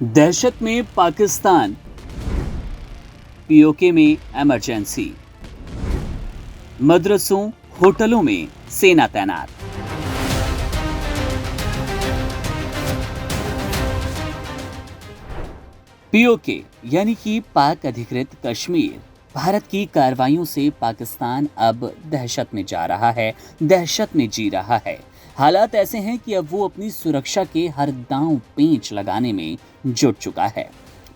दहशत में पाकिस्तान, पीओके में इमरजेंसी, मदरसों होटलों में सेना तैनात। पीओके यानी कि पाक अधिकृत कश्मीर, भारत की कार्रवाइयों से पाकिस्तान अब दहशत में जा रहा है, दहशत में जी रहा है। हालात ऐसे हैं कि अब वो अपनी सुरक्षा के हर दांव पेंच लगाने में जुट चुका है।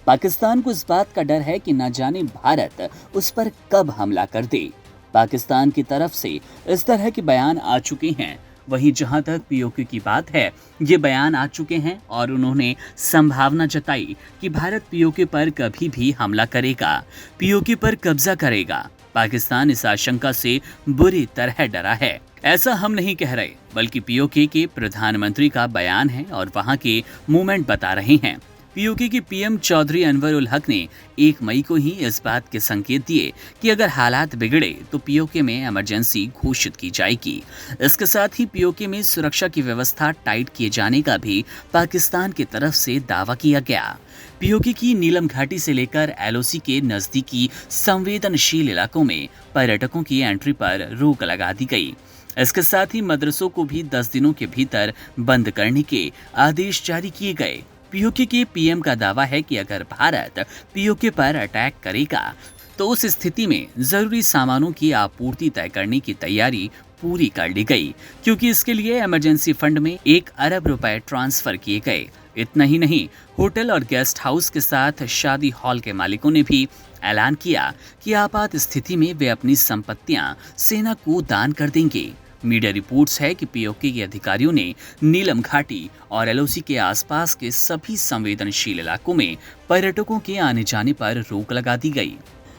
पाकिस्तान को इस बात का डर है कि न जाने भारत उस पर कब हमला कर दे। पाकिस्तान की तरफ से इस तरह के बयान आ चुके हैं। वहीं जहां तक पीओके की बात है, ये बयान आ चुके हैं और उन्होंने संभावना जताई कि भारत पीओके पर कभी भी हमला करेगा, पीओके पर कब्जा करेगा। पाकिस्तान इस आशंका से बुरी तरह डरा है। ऐसा हम नहीं कह रहे, बल्कि पीओके के प्रधानमंत्री का बयान है और वहां के मूवमेंट बता रहे हैं। पीओके के पीएम चौधरी अनवर उल हक ने 1 मई को ही इस बात के संकेत दिए कि अगर हालात बिगड़े तो पीओके में इमरजेंसी घोषित की जाएगी। इसके साथ ही पीओके में सुरक्षा की व्यवस्था टाइट किए जाने का भी पाकिस्तान की तरफ से दावा किया गया। पीओके की नीलम घाटी से लेकर एलओसी के नजदीकी संवेदनशील इलाकों में पर्यटकों की एंट्री पर रोक लगा दी गई। इसके साथ ही मदरसों को भी 10 दिनों के भीतर बंद करने के आदेश जारी किए गए। पीओके के पीएम का दावा है कि अगर भारत पीओके पर अटैक करेगा तो उस स्थिति में जरूरी सामानों की आपूर्ति तय करने की तैयारी पूरी कर ली गई, क्योंकि इसके लिए इमरजेंसी फंड में 1 अरब रुपए ट्रांसफर किए गए। इतना ही नहीं, होटल और गेस्ट हाउस के साथ शादी हॉल के मालिकों ने भी ऐलान किया कि आपात स्थिति में वे अपनी संपत्तियां सेना को दान कर देंगे। मीडिया रिपोर्ट्स है कि पीओके के अधिकारियों ने नीलम घाटी और एलओसी के आसपास के सभी संवेदनशील इलाकों में पर्यटकों के आने जाने पर रोक लगा दी गई।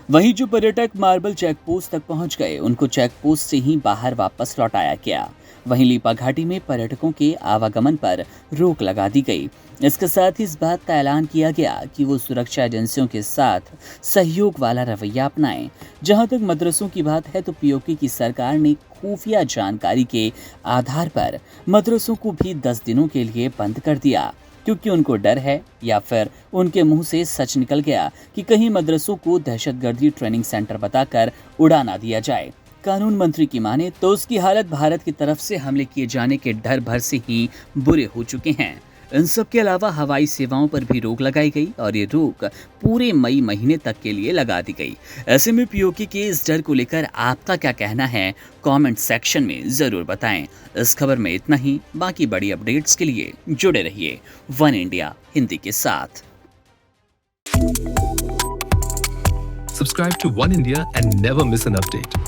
वहीं जो पर्यटक मार्बल चेक पोस्ट तक पहुंच गए, उनको चेक पोस्ट से ही बाहर वापस लौटाया गया। वहीं लीपा घाटी में पर्यटकों के आवागमन पर रोक लगा दी गई। इसके साथ ही इस बात का ऐलान किया गया कि वो सुरक्षा एजेंसियों के साथ सहयोग वाला रवैया अपनाएं। जहां तक मदरसों की बात है तो पीओके की सरकार ने खुफिया जानकारी के आधार पर मदरसों को भी 10 दिनों के लिए बंद कर दिया, क्योंकि उनको डर है या फिर उनके मुंह से सच निकल गया कि कहीं मदरसों को दहशतगर्दी ट्रेनिंग सेंटर बताकर उड़ा ना दिया जाए। कानून मंत्री की माने तो उसकी हालत भारत की तरफ से हमले किए जाने के डर भर से ही बुरे हो चुके हैं। इन सब के अलावा हवाई सेवाओं पर भी रोक लगाई गई और ये रोक पूरे मई महीने तक के लिए लगा दी गई। ऐसे में पीओके के इस डर को लेकर आपका क्या कहना है, कमेंट सेक्शन में जरूर बताएं। इस खबर में इतना ही। बाकी बड़ी अपडेट्स के लिए जुड़े रहिए वन इंडिया हिंदी के साथ। Subscribe to One India and never miss an update.